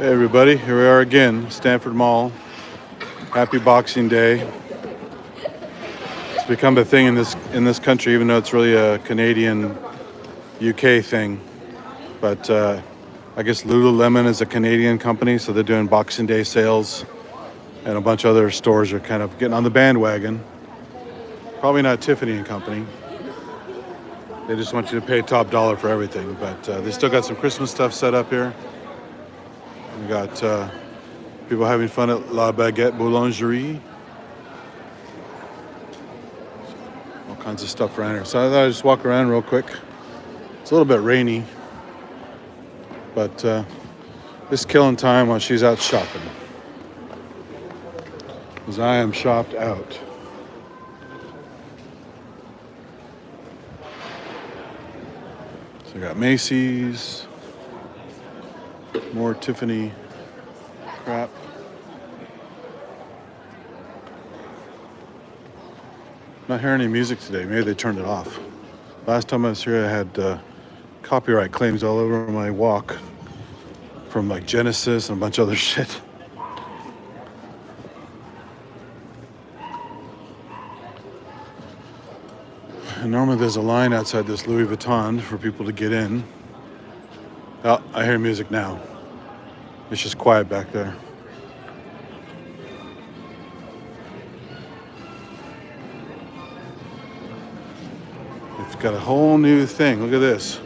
Hey everybody, here we are again, Stanford Mall. Happy Boxing Day. It's become a thing in this country, even though it's really a Canadian UK thing. But I guess Lululemon is a Canadian company, so they're doing Boxing Day sales, and a bunch of other stores are kind of getting on the bandwagon. Probably not Tiffany and Company. They just want you to pay top dollar for everything. But they still got some Christmas stuff set up here. We got people having fun at La Baguette Boulangerie. All kinds of stuff around here. So I thought I'd just walk around real quick. It's a little bit rainy, but just killing time while she's out shopping. Because I am shopped out. So I got Macy's, more Tiffany crap. Not hearing any music today. Maybe they turned it off. Last time I was here, I had copyright claims all over my walk from like Genesis and a bunch of other shit. And normally there's a line outside this Louis Vuitton for people to get in. Oh, I hear music now. It's just quiet back there. It's got a whole new thing. Look at this.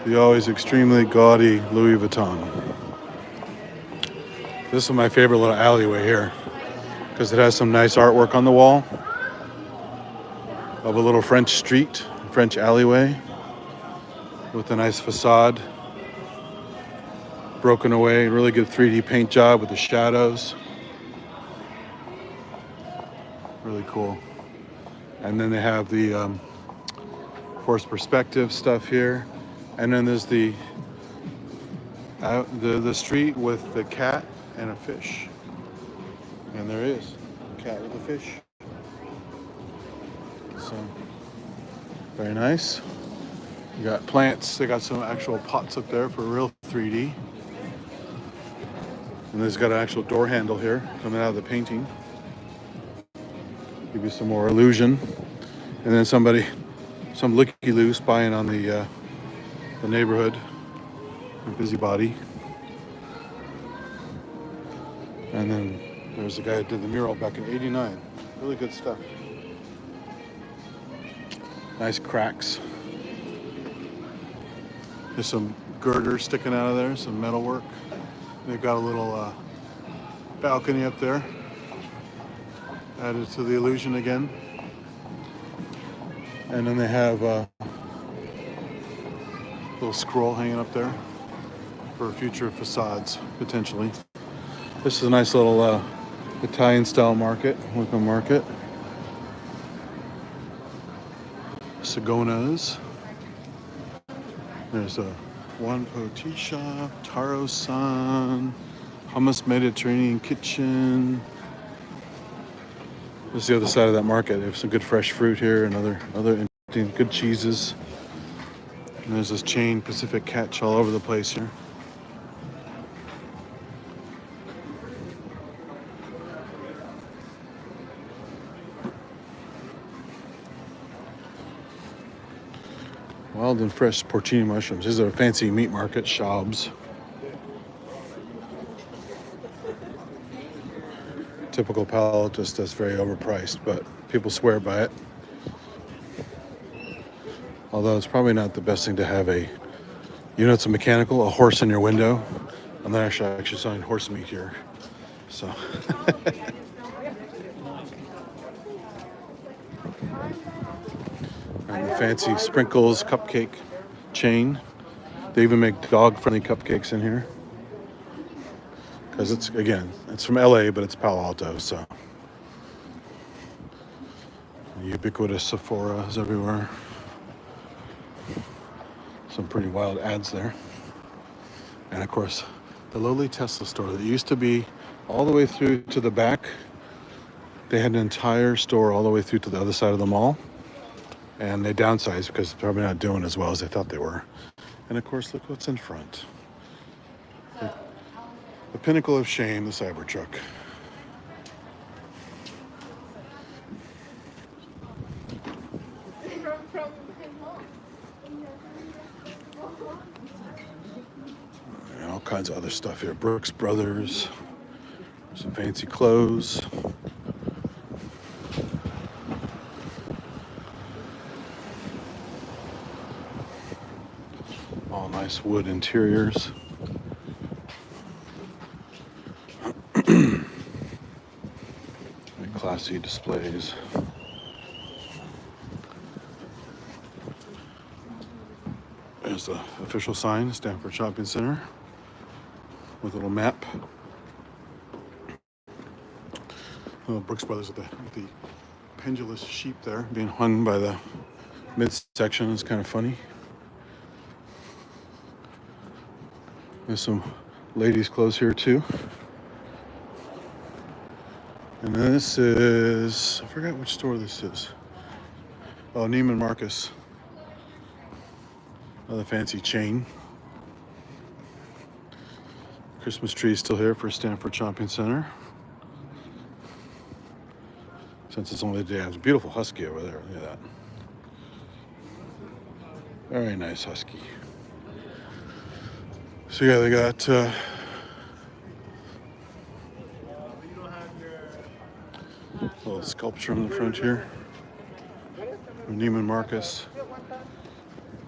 The always extremely gaudy Louis Vuitton. This is my favorite little alleyway here because it has some nice artwork on the wall of a little French street, French alleyway with a nice facade. Broken away, really good 3D paint job with the shadows. Really cool. And then they have the forced perspective stuff here. And then there's the street with the cat and a fish. And there is a cat with a fish. So, very nice. You got plants. They got some actual pots up there for real 3D. And there's got an actual door handle here coming out of the painting. Give you some more illusion. And then some looky-loo spying on the neighborhood. A busybody. And then there's the guy who did the mural back in '89. Really good stuff. Nice cracks. There's some girders sticking out of there, some metal work. They've got a little balcony up there. Added to the illusion again. And then they have a little scroll hanging up there for future facades, potentially. This is a nice little Italian-style market, Wickham Market. Sagonas. There's a One Po Tea Shop, Taro-san, Hummus Mediterranean Kitchen. This is the other side of that market. They have some good fresh fruit here and other interesting good cheeses. And there's this chain Pacific Catch all over the place here. Wild and fresh porcini mushrooms. These are fancy meat market, Schaub's. Typical palate, just that's very overpriced, but people swear by it. Although it's probably not the best thing to have it's a mechanical, a horse in your window. I'm not actually selling horse meat here, so. And the fancy sprinkles cupcake chain. They even make dog-friendly cupcakes in here. Because it's from LA, but it's Palo Alto, so. Ubiquitous Sephora's everywhere. Some pretty wild ads there. And of course, the lowly Tesla store that used to be all the way through to the back. They had an entire store all the way through to the other side of the mall. and they downsized because they're probably not doing as well as they thought they were. And of course, look what's in front. The pinnacle of shame, the Cybertruck. And all kinds of other stuff here. Brooks Brothers, some fancy clothes. All nice wood interiors. Classy displays. There's the official sign, Stanford Shopping Center, with a little map. Little Brooks Brothers with the pendulous sheep there being hung by the midsection is kind of funny. There's some ladies' clothes here too. And this is, I forgot which store this is. Oh, Neiman Marcus. Another fancy chain. Christmas tree is still here for Stanford Shopping Center. Since it's only the day, there's a beautiful husky over there. Look at that. Very nice husky. So yeah, they got a little sculpture on the front here. Neiman Marcus.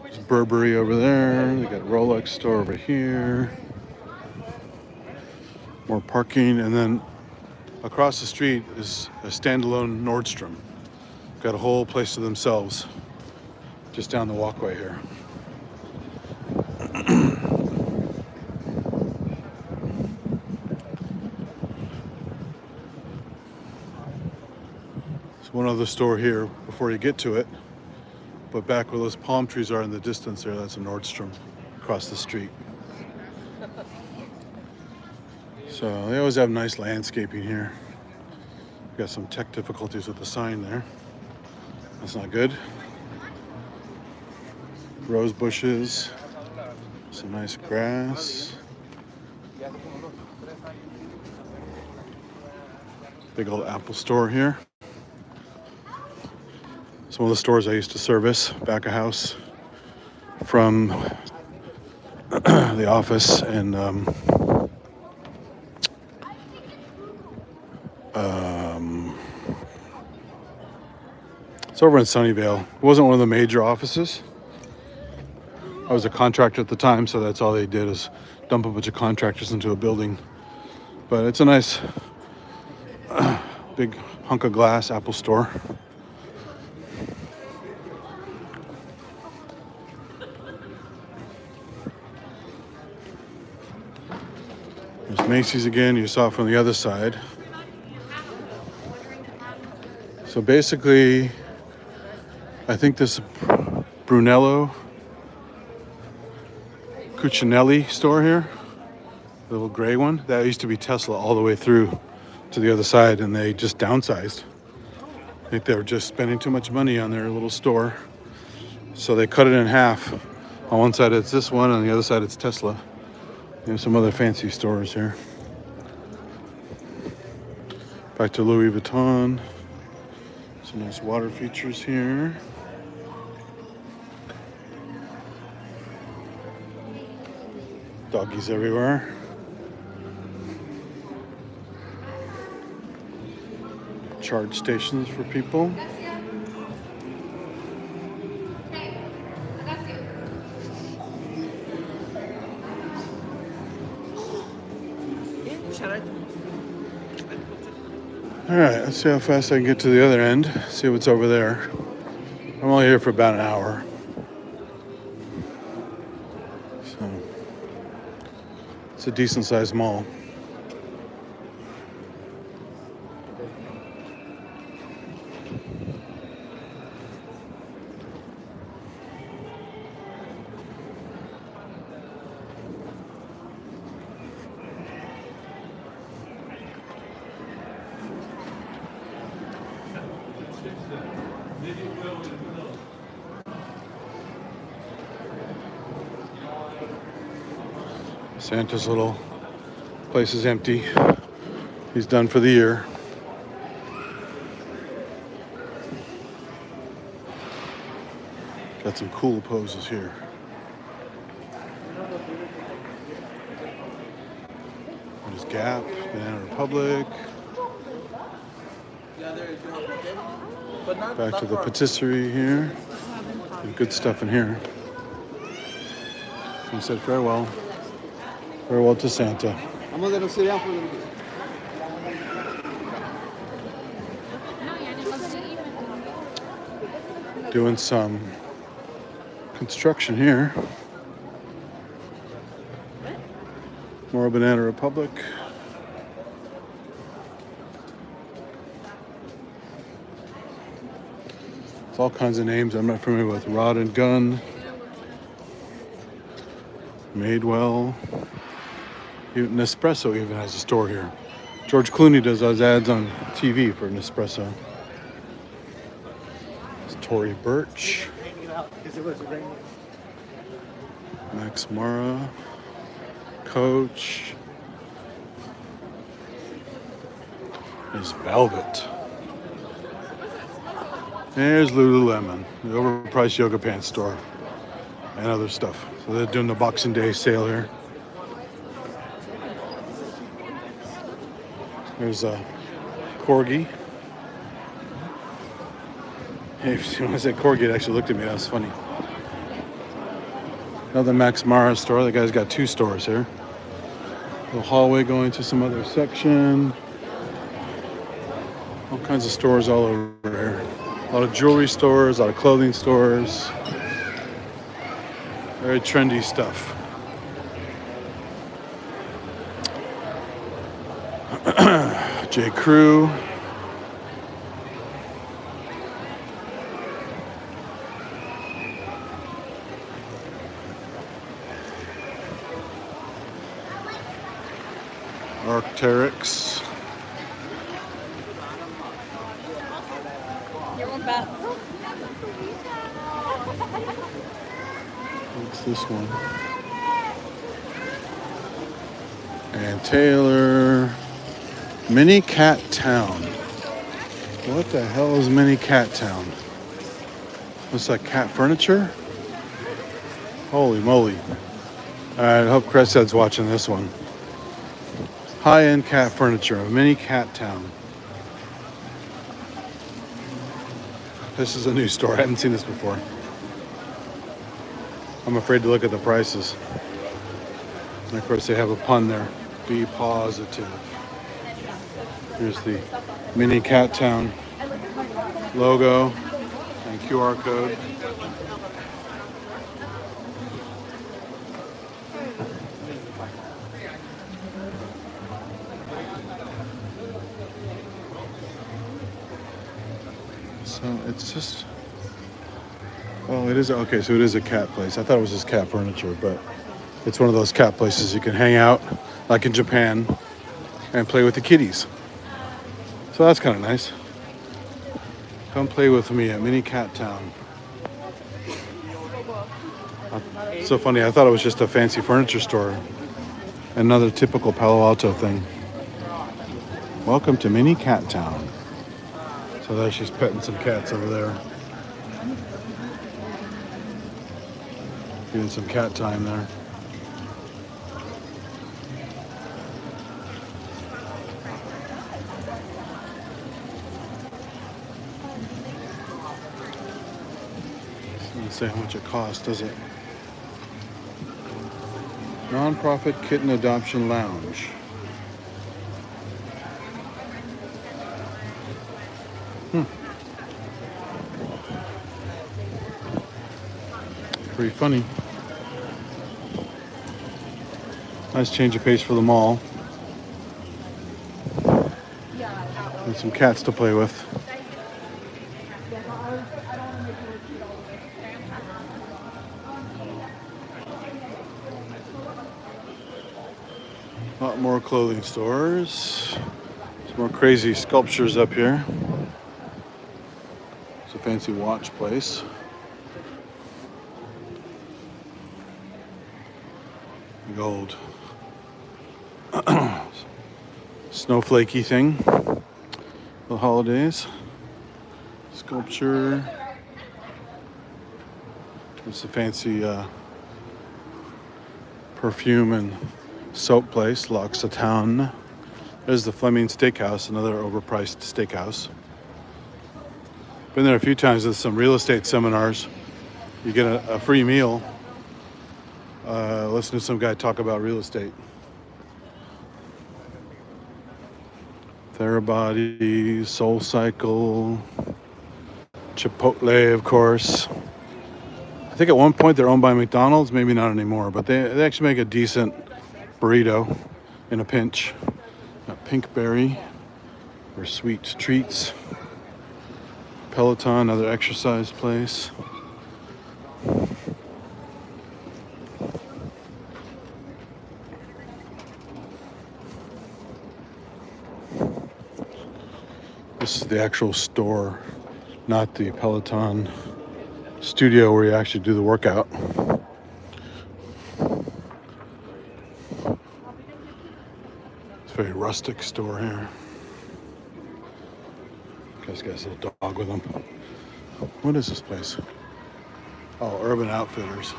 There's Burberry over there. They got Rolex store over here. More parking, and then across the street is a standalone Nordstrom. Got a whole place to themselves just down the walkway here. There's one other store here before you get to it, but back where those palm trees are in the distance there, that's a Nordstrom across the street. So they always have nice landscaping here. Got some tech difficulties with the sign there. That's not good. Rose bushes, some nice grass. Big old Apple store here. It's one of the stores I used to service back of house from the office, and it's over in Sunnyvale. It wasn't one of the major offices. I was a contractor at the time, so that's all they did is dump a bunch of contractors into a building. But it's a nice big hunk of glass Apple store. There's Macy's again. You saw it from the other side. So basically, I think this Brunello Cucinelli store here, the little gray one, that used to be Tesla all the way through to the other side, and they just downsized. I think they were just spending too much money on their little store, so they cut it in half. On one side it's this one, on the other side it's Tesla. There's some other fancy stores here. Back to Louis Vuitton. Some nice water features here. Doggies everywhere. Charge stations for people. All right, let's see how fast I can get to the other end. See what's over there. I'm only here for about an hour. So it's a decent sized mall. Santa's little place is empty. He's done for the year. Got some cool poses here. There's Gap, Banana Republic. Back to the patisserie here. Some good stuff in here. He said farewell. Farewell to Santa. Doing some construction here. More Banana Republic. It's all kinds of names I'm not familiar with. Rod and Gun. Madewell. Even Nespresso even has a store here. George Clooney does those ads on TV for Nespresso. It's Tory Burch. Max Mara. Coach. There's Velvet. There's Lululemon, the overpriced yoga pants store, and other stuff. So they're doing the Boxing Day sale here. There's a Corgi. Hey, when I said Corgi, it actually looked at me. That was funny. Another Max Mara store. The guy's got two stores here. The hallway going to some other section. All kinds of stores all over here. A lot of jewelry stores, a lot of clothing stores. Very trendy stuff. J. Crew. Arc'teryx. What's this one? And Taylor. Mini Cat Town. What the hell is Mini Cat Town? Looks like cat furniture? Holy moly. Alright, I hope Cresthead's watching this one. High-end cat furniture, Mini Cat Town. This is a new store. I haven't seen this before. I'm afraid to look at the prices. And of course they have a pun there. Be positive. Here's the Mini Cat Town logo and QR code. So it's just, well, it is, okay, so it is a cat place. I thought it was just cat furniture, but it's one of those cat places you can hang out, like in Japan, and play with the kitties. So that's kind of nice. Come play with me at Mini Cat Town. It's so funny, I thought it was just a fancy furniture store. Another typical Palo Alto thing. Welcome to Mini Cat Town. So there she's petting some cats over there. Getting some cat time there. Doesn't say how much it costs, does it? Nonprofit Kitten Adoption Lounge. Pretty funny. Nice change of pace for the mall. And some cats to play with. A lot more clothing stores. Some more crazy sculptures up here. It's a fancy watch place. Gold. snowflakey thing for the holidays. Sculpture. It's a fancy perfume and soap place, L'Occitane. There's the Fleming Steakhouse, another overpriced steakhouse. Been there a few times with some real estate seminars. You get a free meal. Listen to some guy talk about real estate. Therabody, Soul Cycle, Chipotle, of course. I think at one point they're owned by McDonald's, maybe not anymore, but they actually make a decent burrito in a pinch. Got Pinkberry for sweet treats. Peloton, another exercise place. This is the actual store, not the Peloton studio where you actually do the workout. It's a very rustic store here. Guy's got his little dog with him. What is this place? Oh, Urban Outfitters.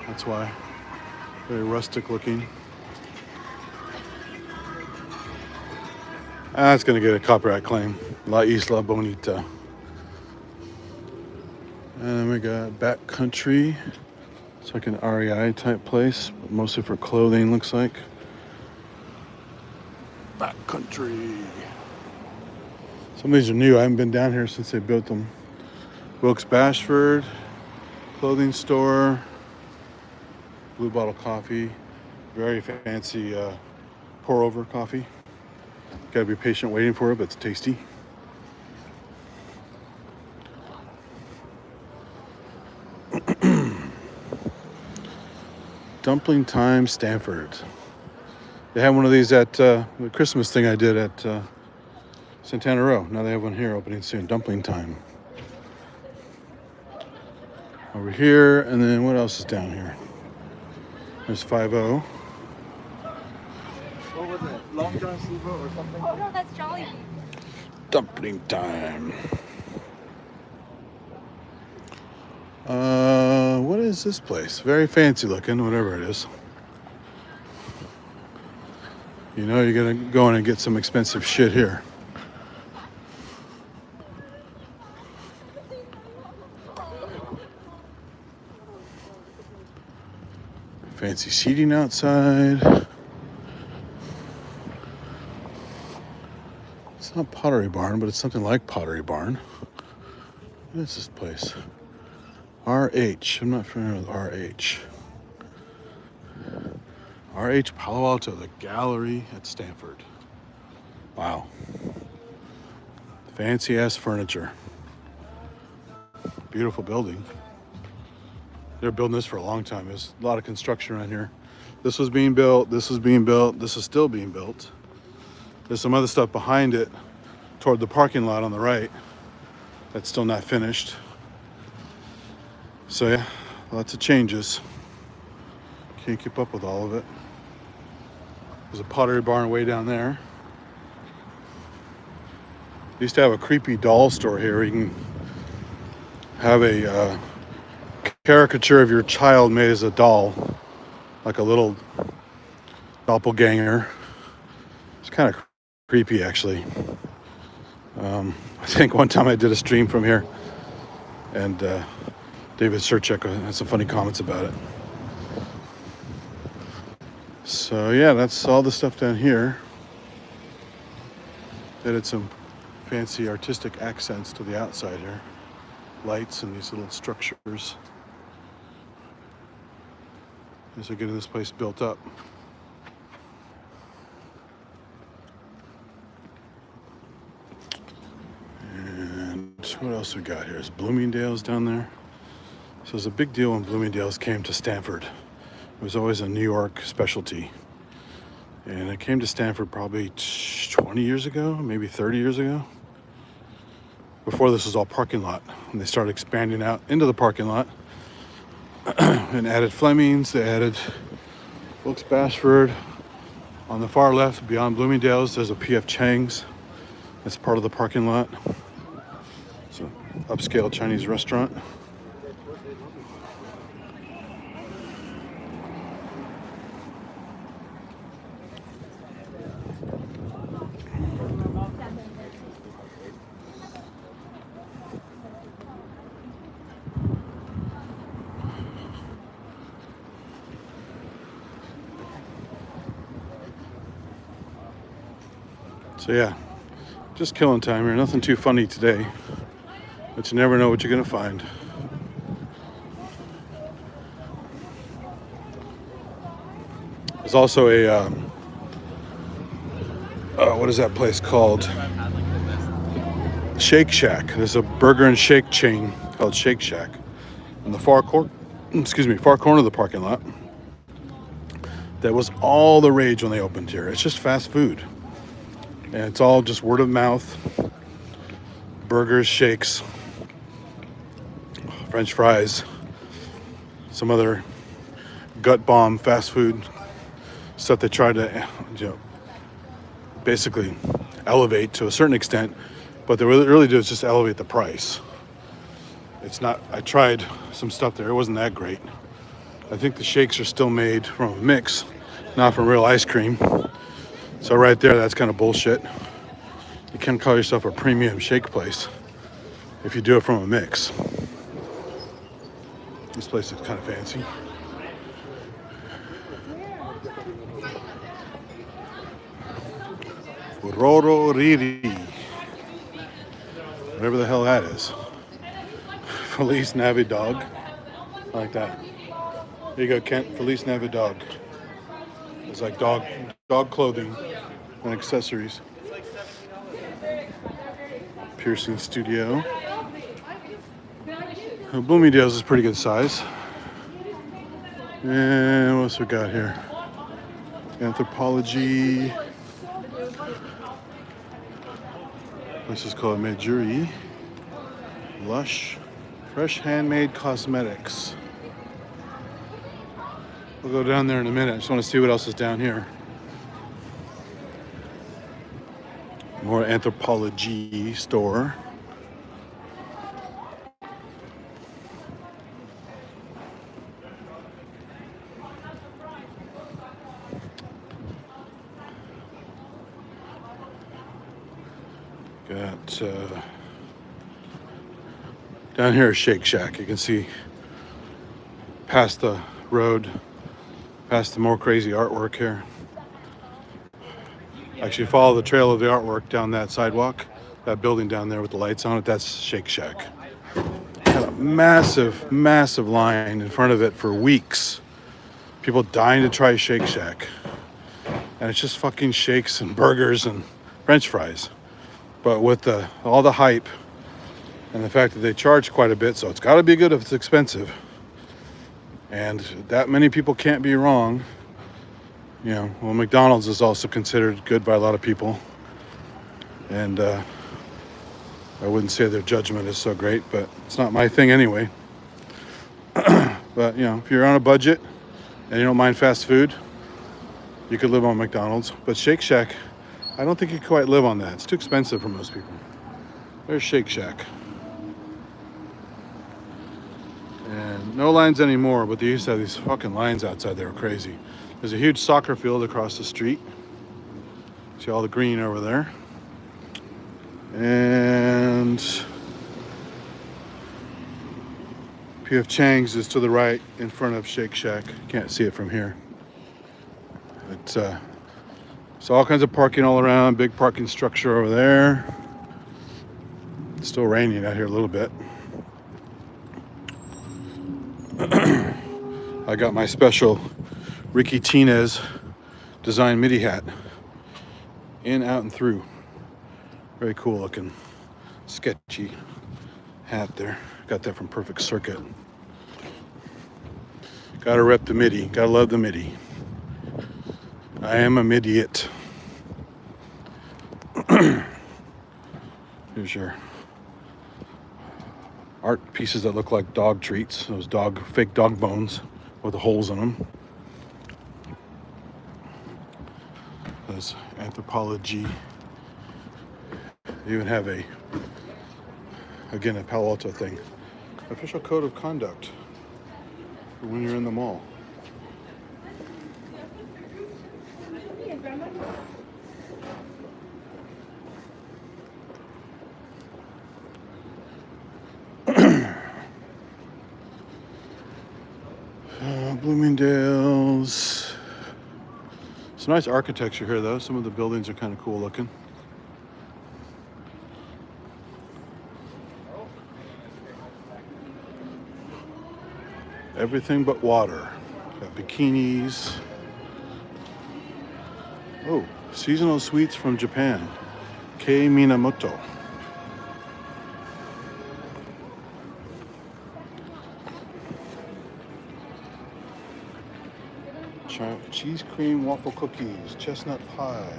That's why. Very rustic looking. It's going to get a copyright claim. La Isla Bonita. And then we got Back Country. It's like an REI type place, but mostly for clothing, looks like. Back Country. Some of these are new. I haven't been down here since they built them. Wilkes-Bashford, clothing store, Blue Bottle Coffee, very fancy pour-over coffee. Gotta be patient waiting for it, but it's tasty. Dumpling Time, Stanford. They had one of these at the Christmas thing I did at Santana Row. Now they have one here opening soon. Dumpling Time. Over here, and then what else is down here? There's 5-0. What was it? Long John Silver or something? Oh no, that's Jolly. Dumpling Time. What is this place? Very fancy looking, whatever it is. You know you're gonna go in and get some expensive shit here. Fancy seating outside. It's not Pottery Barn, but it's something like Pottery Barn. What is this place? RH. I'm not familiar with RH. RH Palo Alto, the gallery at Stanford. Wow. Fancy ass furniture. Beautiful building. They're building this for a long time. There's a lot of construction around here. This was being built, this was being built, this is still being built. There's some other stuff behind it toward the parking lot on the right that's still not finished. So yeah, lots of changes. Can't keep up with all of it. There's a Pottery Barn way down there. They used to have a creepy doll store here where you can have a caricature of your child made as a doll, like a little doppelganger. It's kind of creepy, actually. I think one time I did a stream from here, and David Surchek had some funny comments about it. So yeah, that's all the stuff down here. Added some fancy artistic accents to the outside here. Lights and these little structures. As they're getting this place built up. And what else we got here? Is Bloomingdale's down there. So it was a big deal when Bloomingdale's came to Stanford. It was always a New York specialty. And it came to Stanford probably 20 years ago, maybe 30 years ago. Before this was all parking lot. And they started expanding out into the parking lot. And added Fleming's, they added Wilkes-Bashford, On the far left, beyond Bloomingdale's, there's a P.F. Chang's. It's part of the parking lot. It's an upscale Chinese restaurant. So yeah, just killing time here. Nothing too funny today, but you never know what you're gonna find. There's also a what is that place called? Shake Shack. There's a burger and shake chain called Shake Shack in the far corner of the parking lot. That was all the rage when they opened here. It's just fast food. And it's all just word of mouth. Burgers, shakes, French fries, some other gut bomb fast food stuff they try to, basically elevate to a certain extent. But they really do is just elevate the price. It's not, I tried some stuff there. It wasn't that great. I think the shakes are still made from a mix, not from real ice cream. So right there, that's kind of bullshit. You can't call yourself a premium shake place if you do it from a mix. This place is kind of fancy. Roro Riri. Whatever the hell that is. Feliz Navidad. I like that. There you go, Kent. Feliz Navidad. It's like dog clothing and accessories. Piercing studio. Bloomingdale's is pretty good size. And what else we got here? Anthropology. This is called Medjuri. Lush. Fresh handmade cosmetics. We'll go down there in a minute. I just want to see what else is down here. More Anthropology store. Got down here is Shake Shack. You can see past the road, past the more crazy artwork here. Actually follow the trail of the artwork down that sidewalk, that building down there with the lights on it, that's Shake Shack. Had a massive, massive line in front of it for weeks. People dying to try Shake Shack. And it's just fucking shakes and burgers and French fries. But with all the hype and the fact that they charge quite a bit, so it's gotta be good if it's expensive. And that many people can't be wrong. Well, McDonald's is also considered good by a lot of people. And I wouldn't say their judgment is so great, but it's not my thing anyway. But, if you're on a budget and you don't mind fast food, you could live on McDonald's. But Shake Shack, I don't think you can quite live on that. It's too expensive for most people. There's Shake Shack. And no lines anymore, but they used to have these fucking lines outside. They were crazy. There's a huge soccer field across the street. See all the green over there. And P.F. Chang's is to the right in front of Shake Shack. Can't see it from here. It's all kinds of parking all around. Big parking structure over there. It's still raining out here a little bit. I got my special Ricky Tinez design MIDI hat. In, out, and through. Very cool looking, sketchy hat there. Got that from Perfect Circuit. Gotta rep the MIDI. Gotta love the MIDI. I am a MIDI-it. Here's your art pieces that look like dog treats. Those fake dog bones with the holes in them. anthropology. You even have a Palo Alto thing. Official code of conduct for when you're in the mall. Bloomingdale's. Some nice architecture here, though. Some of the buildings are kind of cool looking. Everything but water. Got bikinis. Oh, seasonal sweets from Japan. Kei Minamoto. Cheese cream waffle cookies, chestnut pie.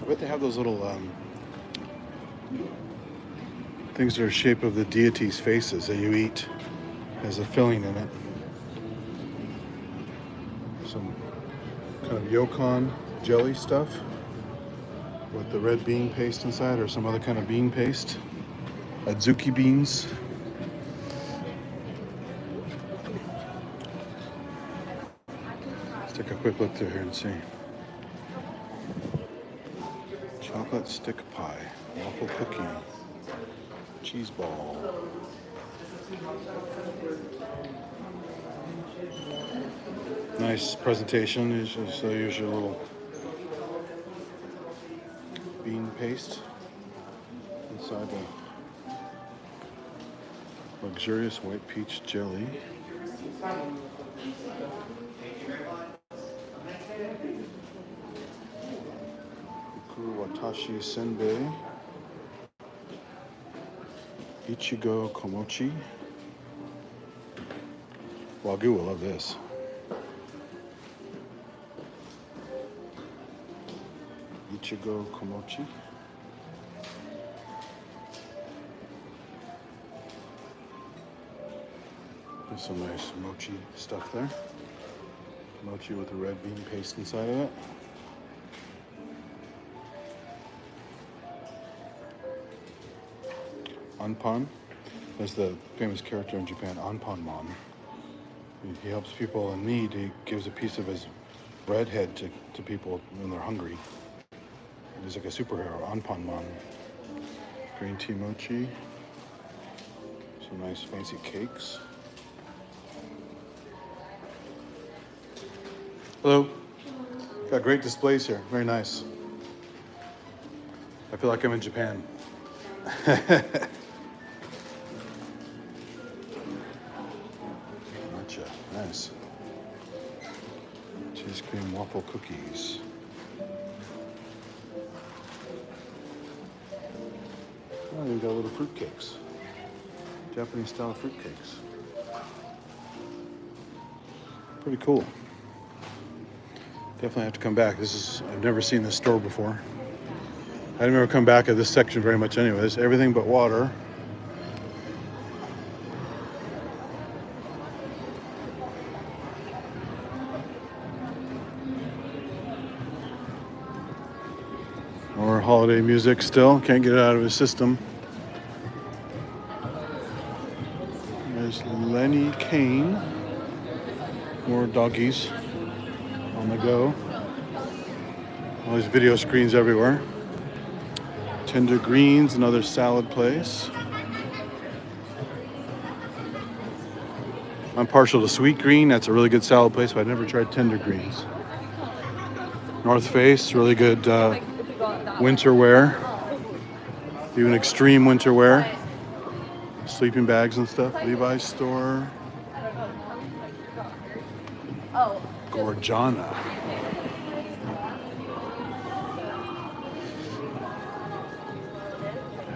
I bet they have those little things that are shape of the deities' faces that you eat as a filling in it. Some kind of yokon jelly stuff with the red bean paste inside, or some other kind of bean paste. Adzuki beans. Let's take a quick look through here and see. Chocolate stick pie, waffle cookie, cheese ball. Nice presentation. So here's your little bean paste inside the luxurious white peach jelly. Watashi senbei, ichigo komochi. Wagyu will love this. Ichigo komochi. There's some nice mochi stuff there. Mochi with the red bean paste inside of it. Anpan, that's the famous character in Japan, Anpanman. He helps people in need. He gives a piece of his bread head to people when they're hungry. He's like a superhero, Anpanman. Green tea mochi. Some nice fancy cakes. Hello. Got great displays here. Very nice. I feel like I'm in Japan. Matcha, nice. Cheese cream waffle cookies. Oh, you got little fruit cakes. Japanese style fruit cakes. Pretty cool. Definitely have to come back. I've never seen this store before. I didn't ever come back at this section very much anyways. Everything but water. More holiday music still. Can't get it out of his system. There's Lenny Kane. More doggies on the go. All these video screens everywhere. Tender Greens, another salad place. I'm partial to Sweet Green. That's a really good salad place, but I've never tried Tender Greens. North Face, really good winter wear. Even extreme winter wear. Sleeping bags and stuff. Levi's store. Gorgiana.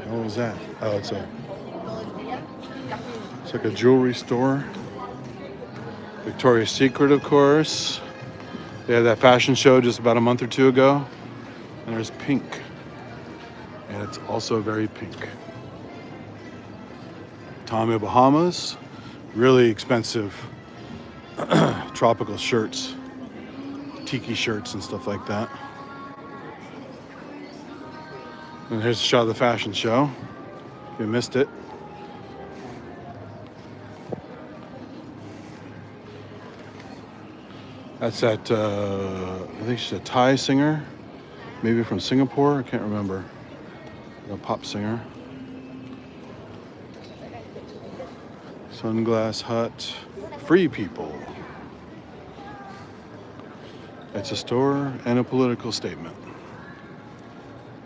What was that? Oh, it's like a jewelry store. Victoria's Secret, of course. They had that fashion show just about a month or two ago. And there's pink. And it's also very pink. Tommy Bahamas. Really expensive tropical shirts. Tiki shirts and stuff like that. And here's a shot of the fashion show. If you missed it. That's that, I think she's a Thai singer, maybe from Singapore, I can't remember. A pop singer. Sunglass Hut, Free People. It's a store and a political statement.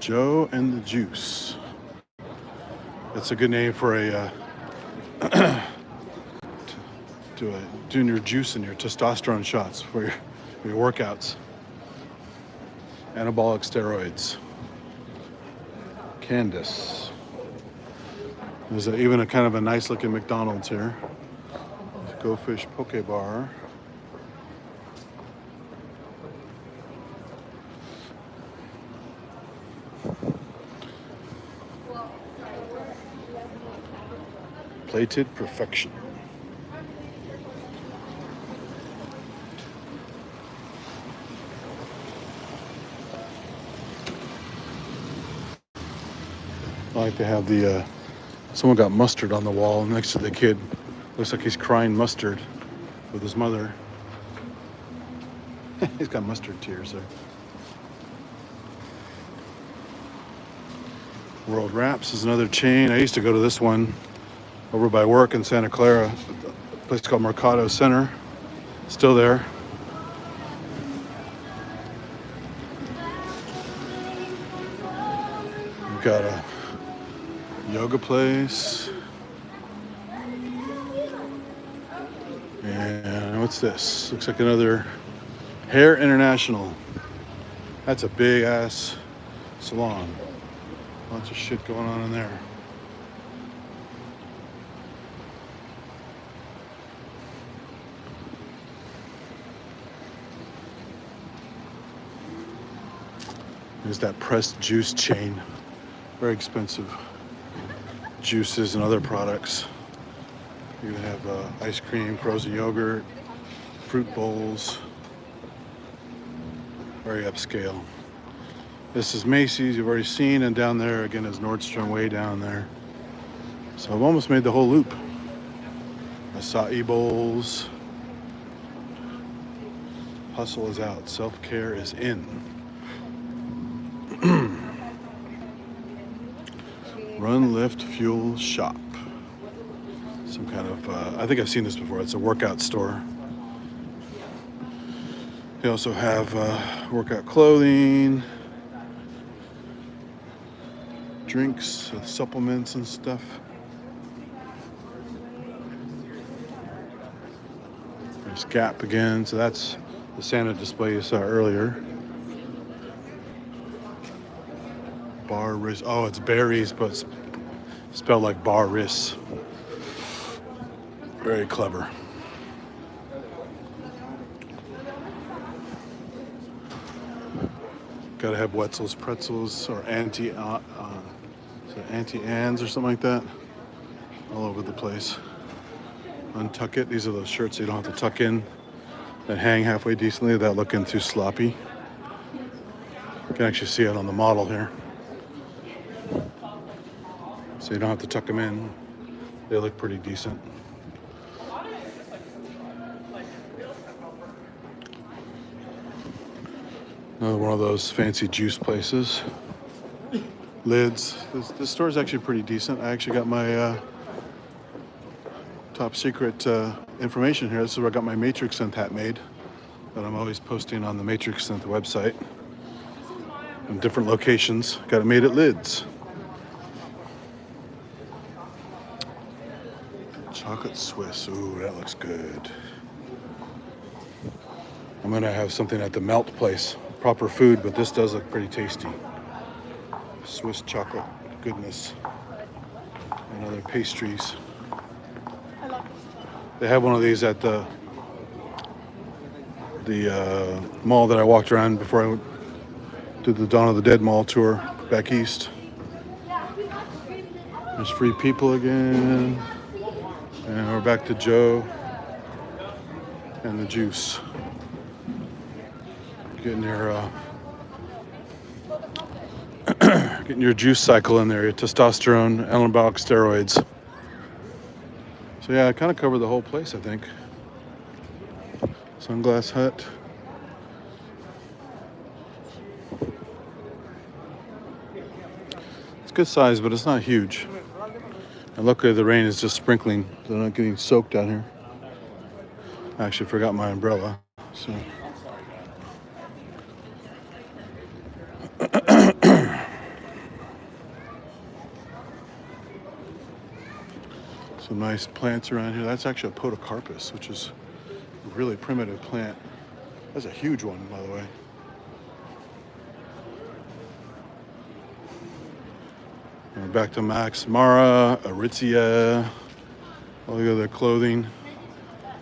Joe and the Juice. That's a good name for a doing your juice and your testosterone shots for your workouts. Anabolic steroids. Candace. There's even a kind of a nice looking McDonald's here. Go Fish Poke Bar. Plated Perfection. I like to have the, someone got mustard on the wall next to the kid. Looks like he's crying mustard with his mother. He's got mustard tears there. World Wraps is another chain. I used to go to this one over by work in Santa Clara, a place called Mercado Center. Still there. We've got a yoga place. And what's this? Looks like another Hair International. That's a big ass salon. Lots of shit going on in there. There's that pressed juice chain. Very expensive juices and other products. You can have ice cream, frozen yogurt, fruit bowls. Very upscale. This is Macy's, you've already seen, and down there again is Nordstrom, way down there. So I've almost made the whole loop. Acai bowls. Hustle is out, self-care is in. Run, lift, fuel, shop. Some kind of, I think I've seen this before. It's a workout store. They also have workout clothing, drinks, supplements and stuff. There's Gap again, so that's the Santa display you saw earlier. Bar-ris, oh, it's berries, but it's spelled like bar-ris. Very clever. Gotta have Wetzel's pretzels or Auntie Anne's or something like that. All over the place. Untuck it. These are those shirts you don't have to tuck in that hang halfway decently without looking too sloppy. You can actually see it on the model here. So you don't have to tuck them in. They look pretty decent. Another one of those fancy juice places. Lids. This store is actually pretty decent. I actually got my top secret information here. This is where I got my Matrix Synth hat made that I'm always posting on the Matrix Synth website in different locations. Got it made at Lids. Chocolate Swiss. Ooh, that looks good. I'm gonna have something at the Melt place. Proper food, but this does look pretty tasty. Swiss chocolate goodness. And other pastries. They have one of these at the mall that I walked around before I did the Dawn of the Dead mall tour back east. There's Free People again. And we're back to Joe and the Juice. Getting your Getting your juice cycle in there, your testosterone, anabolic steroids. So yeah, I kind of covered the whole place, I think. Sunglass Hut. It's good size, but it's not huge. And luckily the rain is just sprinkling, so they're not getting soaked out here. I actually forgot my umbrella, so. Some nice plants around here. That's actually a podocarpus, which is a really primitive plant. That's a huge one, by the way. And back to Max Mara, Aritzia, all the other clothing,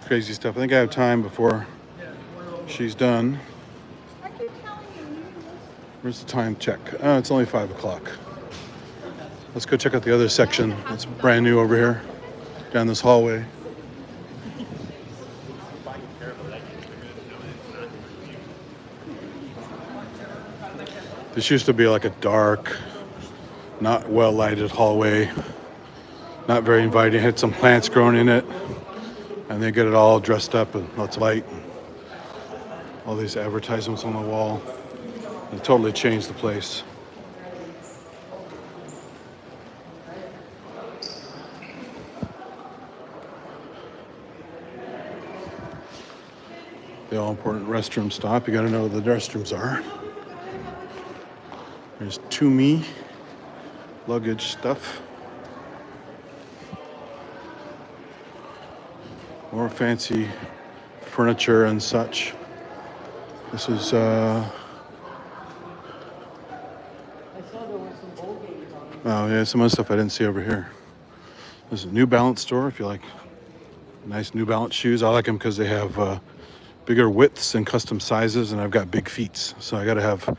crazy stuff. I think I have time before she's done. Where's the time check? Oh, it's only 5 o'clock. Let's go check out the other section. It's brand new over here, down this hallway. This used to be like a dark, not well lighted hallway, not very inviting. It had some plants growing in it, and they get it all dressed up and lots of light. All these advertisements on the wall. It totally changed the place. The all important restroom stop. You gotta know where the restrooms are. There's Toomey luggage stuff. More fancy furniture and such. This is oh yeah, some other stuff I didn't see over here. This is a New Balance store if you like nice New Balance shoes. I like them because they have bigger widths and custom sizes, and I've got big feet, so I gotta have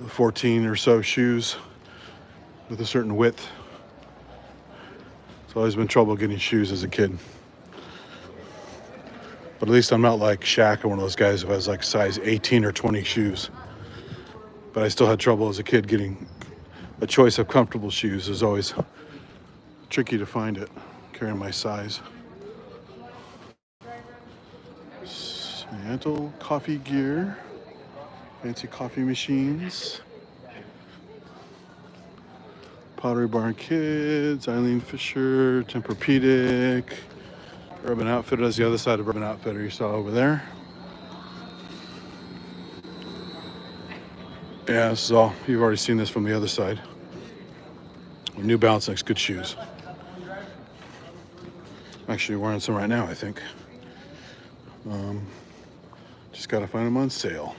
14 or so shoes with a certain width. It's always been trouble getting shoes as a kid. But at least I'm not like Shaq or one of those guys who has like size 18 or 20 shoes. But I still had trouble as a kid getting a choice of comfortable shoes. It was always tricky to find it, carrying my size. Seattle coffee gear, fancy coffee machines. Pottery Barn Kids, Eileen Fisher, Tempur-Pedic, Urban Outfitters, the other side of Urban Outfitter you saw over there. Yeah, this is all, you've already seen this from the other side. New Balance makes good shoes. I'm actually wearing some right now, I think. Just gotta find them on sale.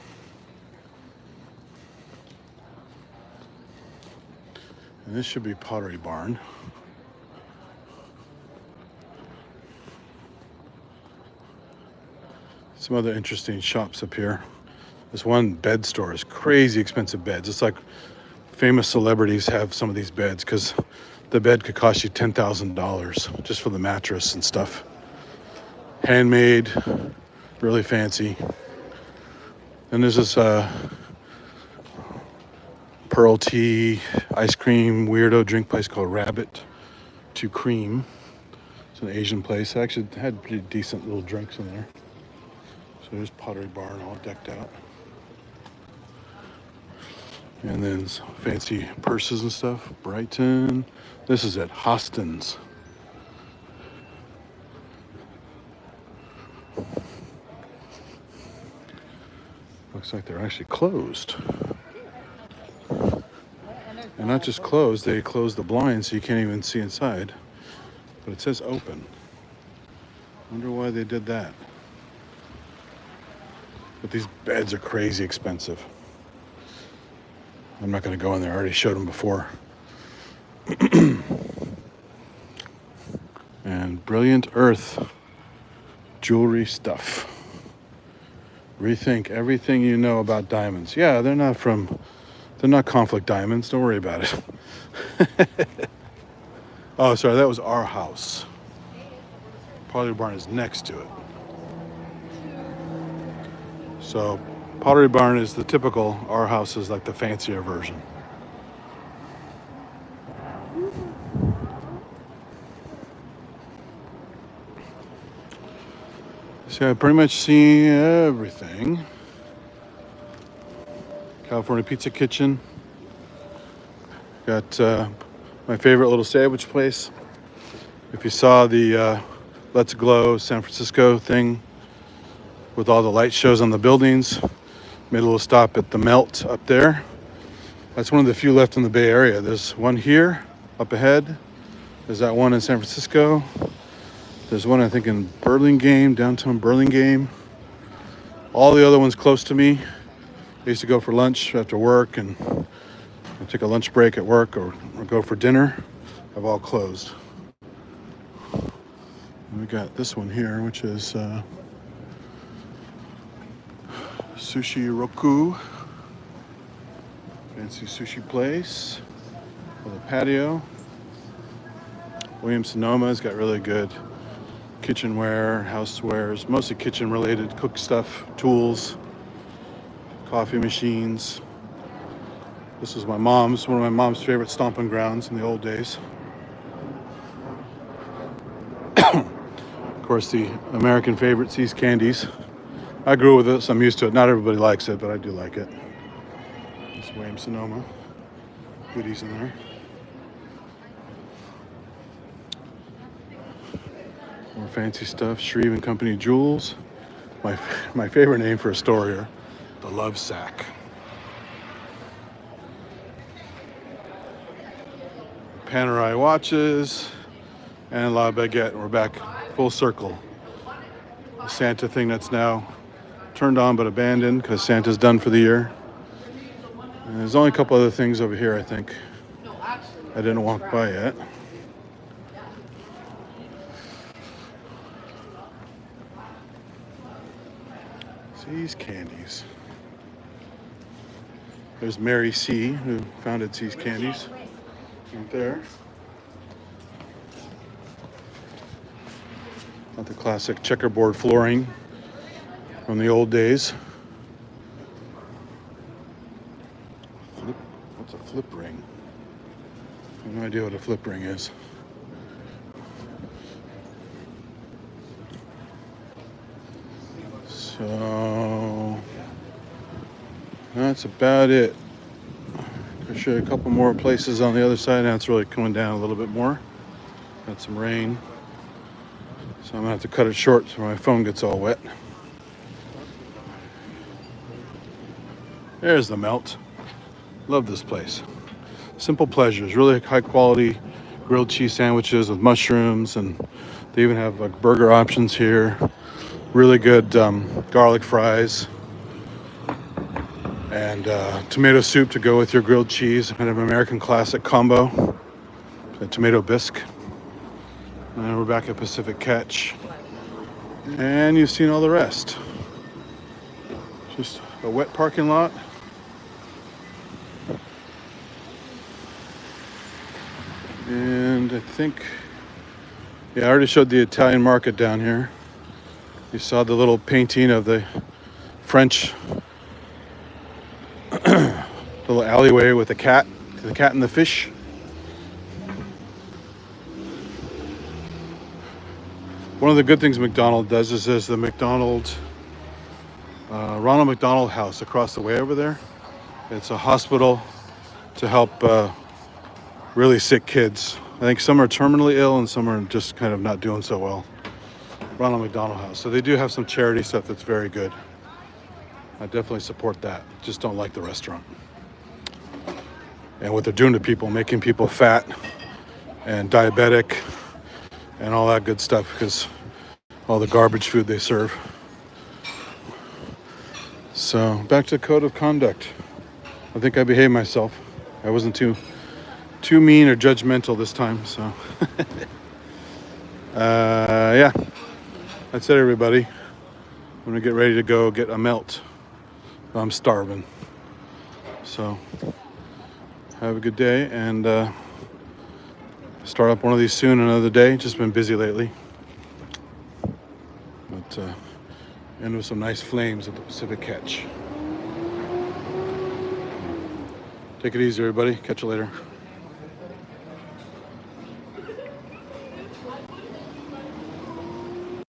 And this should be Pottery Barn. Some other interesting shops up here. This one bed store is crazy expensive beds. It's like famous celebrities have some of these beds because the bed could cost you $10,000 just for the mattress and stuff. Handmade, really fancy. And there's this pearl tea, ice cream, weirdo drink place called Rabbit to Cream. It's an Asian place. I actually had pretty decent little drinks in there. So there's Pottery Barn all decked out. And then some fancy purses and stuff. Brighton. This is at Hostin's. Looks like they're actually closed. And not just closed, they closed the blinds so you can't even see inside. But it says open. Wonder why they did that. But these beds are crazy expensive. I'm not going to go in there. I already showed them before. And Brilliant Earth jewelry stuff. Rethink everything you know about diamonds. Yeah, they're not conflict diamonds. Don't worry about it. Oh, sorry, that was our house. Pottery Barn is next to it. So Pottery Barn is the typical, our house is like the fancier version. So I've pretty much seen everything. California Pizza Kitchen. Got my favorite little sandwich place. If you saw the Let's Glow San Francisco thing with all the light shows on the buildings, made a little stop at the Melt up there. That's one of the few left in the Bay Area. There's one here up ahead. There's that one in San Francisco. There's one I think in Burlingame, downtown Burlingame. All the other ones close to me. I used to go for lunch after work and take a lunch break at work or go for dinner. Have all closed. And we got this one here, which is Sushi Roku. Fancy sushi place with a patio. Williams-Sonoma's got really good kitchenware, housewares, mostly kitchen related, cook stuff, tools, coffee machines. This is one of my mom's favorite stomping grounds in the old days. Of course, the American favorite, See's Candies. I grew with it, so I'm used to it. Not everybody likes it, but I do like it. It's Williams-Sonoma. Goodies in there. More fancy stuff. Shreve and Company Jewels. My favorite name for a store here, the Love Sack. Panerai watches and La Baguette. We're back full circle. The Santa thing that's now turned on but abandoned because Santa's done for the year. And there's only a couple other things over here I think I didn't walk by yet. See's Candies. There's Mary C., who founded See's Candies. Right there. Got the classic checkerboard flooring from the old days. What's a flip ring? I have no idea what a flip ring is. So that's about it. I'll show you a couple more places on the other side. Now it's really coming down a little bit more. Got some rain. So I'm gonna have to cut it short so my phone gets all wet. There's the Melt. Love this place. Simple pleasures, really high quality grilled cheese sandwiches with mushrooms, and they even have like burger options here. Really good garlic fries and tomato soup to go with your grilled cheese. Kind of American classic combo. A tomato bisque. And we're back at Pacific Catch. And you've seen all the rest. Just a wet parking lot. And I think, yeah, I already showed the Italian market down here. You saw the little painting of the French little alleyway with the cat and the fish. One of the good things McDonald does is there's the Ronald McDonald House across the way over there. It's a hospital to help really sick kids. I think some are terminally ill and some are just kind of not doing so well. Ronald McDonald House. So they do have some charity stuff that's very good. I definitely support that. Just don't like the restaurant. And what they're doing to people, making people fat and diabetic and all that good stuff because all the garbage food they serve. So back to the code of conduct. I think I behaved myself. I wasn't too mean or judgmental this time. So yeah, that's it, everybody. I'm gonna get ready to go get a Melt. I'm starving. So have a good day and start up one of these soon another day. Just been busy lately. But end with some nice flames at the Pacific Catch. Take it easy, everybody. Catch you later.